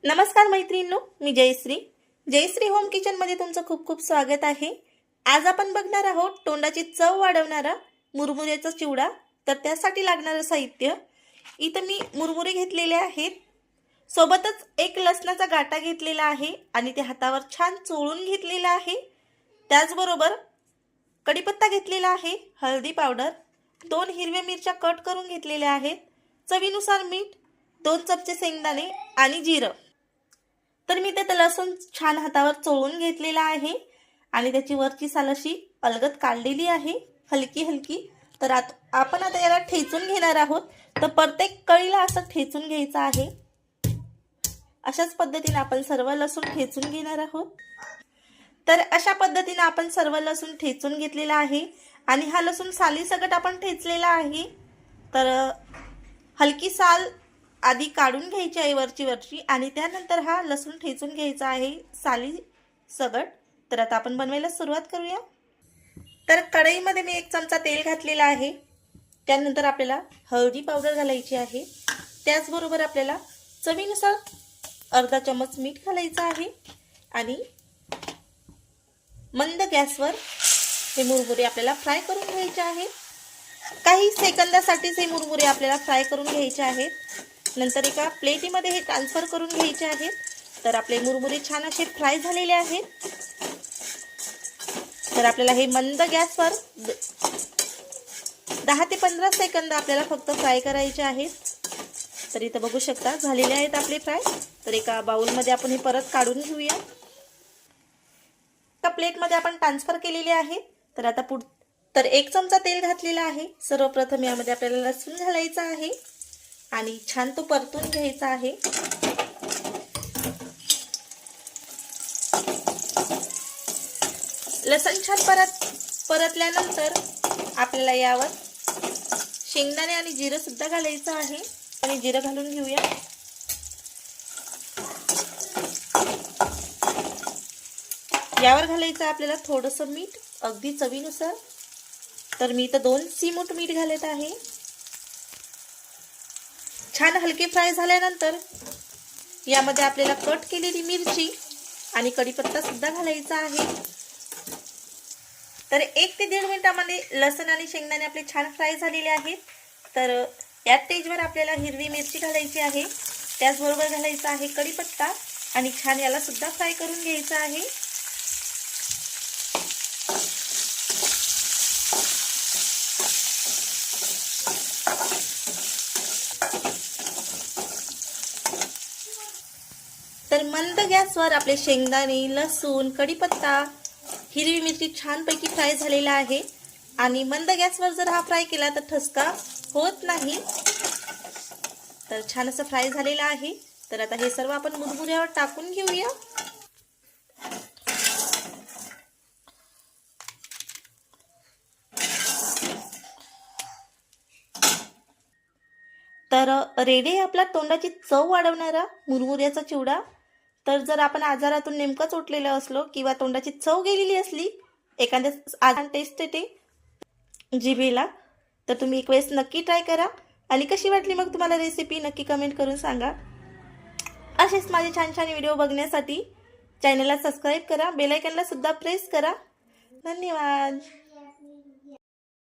नमस्कार मैत्रिणींनो, मी Jayashree home kitchen मध्ये तुमचं खूप खूप स्वागत आहे। आज आपण बघणार आहोत तोंडाची चव वाढवणारा मुरमुऱ्याचा चिवडा। तर त्यासाठी लागणारे साहित्य इथे मी मुरमुरे घेतलेले आहेत, सोबतच एक लसणाचा गाटा घेतलेला आहे आणि ते हातावर छान चोळून घेतलेला आहे। त्याचबरोबर कढीपत्ता घेतलेला आहे, हळदी पावडर, 2 हिरव्या मिरच्या कट करून घेतलेल्या आहेत, चवीनुसार मीठ, 2 चमचे शेंगदाणे आणि जिरं। तर मी ते लसूण छान हातावर चोळून घेतलेला आहे आणि त्याची वरची साल अशी अलगद काढलेली आहे, हलकी हलकी। तर आपण आता याला ठेचून घेणार आहोत। तर प्रत्येक कळीला असं ठेचून घ्यायचं आहे। अशाच पद्धतीने आपण सर्व लसूण ठेचून घेणार आहोत। तर अशा पद्धतीने आपण सर्व लसूण ठेचून घेतलेला आहे आणि हा लसूण सालीसकट आपण ठेचलेला आहे। तर हलकी साल आधी काढून घ्यायची आहे वरची आणि त्यानंतर हा लसूण ठेचून घ्यायचा आहे साली सगट। तर आता आपण बनवायला सुरुवात करूया। तर कढईमध्ये मी 1 चमचा तेल घातलेला आहे। त्यानंतर आपल्याला हळदी पावडर घालायची आहे, त्याचबरोबर आपल्याला चवीनुसार अर्धा चमच मीठ घालायचं आहे आणि मंद गॅसवर हे मुरमुरे आपल्याला फ्राय करून घ्यायचे आहेत। काही सेकंदासाठी हे मुरमुरे आपल्याला फ्राय करून घ्यायचे आहेत। नंतर एका प्लेटीमध्ये हे ट्रान्सफर करून घ्यायचे आहेत। तर आपले मुरमुरे छान असे फ्राय झालेले आहेत। तर आपल्याला हे मंद गॅसवर 10 ते 15 सेकंद आपल्याला फक्त फ्राय करायचे आहेत। तर इथे बघू शकता झालेले आहेत आपले फ्राय। तर एका बाउलमध्ये आपण हे परत काढून घेऊया। एका प्लेटमध्ये आपण ट्रान्सफर केलेले आहे। तर आता तर 1 चमचा तेल घातलेला आहे। सर्वप्रथम यामध्ये आपल्याला लसूण घालायचा आहे आणि छान तो परतून घ्यायचा आहे। लसूण छान परतल्यानंतर आपल्याला यावर शेंगदाणे आणि जिरं सुद्धा घालायचं आहे आणि जिरं घालून घेऊया। यावर घालायचं आपल्याला थोडंसं मीठ, अगदी चवीनुसार। तर मी इथं 2 चिमूट मीठ घालत आहे। छान हलके फ्राय झाल्यानंतर यामध्ये आपल्याला कट केलेली मिरची आणि कढीपत्ता सुद्धा घालायचा आहे। तर 1 ते 1.5 मिनिटांमध्ये लसूण आणि शेंगदाणे आपले छान फ्राय झालेले आहेत। तर या स्टेजवर आपल्याला हिरवी मिरची घालायची आहे, त्याचबरोबर घालायचा आहे कढीपत्ता आणि छान याला सुद्धा फ्राय करून घ्यायचं आहे। तर मंद गॅसवर आपले शेंगदाणे, लसूण, कढीपत्ता, हिरवी मिरची छानपैकी फ्राय झालेला आहे आणि मंद गॅसवर जर हा फ्राय केला तर ठसका होत नाही। तर छान असं फ्राय झालेला आहे। तर आता हे सर्व आपण मुरमुऱ्यावर टाकून घेऊया। तर रेडी आहे आपला तोंडाची चव वाढवणारा मुरमुऱ्याचा चिवडा। तर जर आपण आजारातून नेमकंच उठलेलो असलो किंवा तोंडाची चव गेलेली असली, एखाद्या आजार टेस्ट येते जिभेला, तर तुम्ही एक वेळेस नक्की ट्राय करा आणि कशी वाटली मग तुम्हाला रेसिपी नक्की कमेंट करून सांगा। असेच माझे छान छान व्हिडिओ बघण्यासाठी चॅनलला सबस्क्राइब करा, बेल आयकॉनला सुद्धा प्रेस करा। धन्यवाद।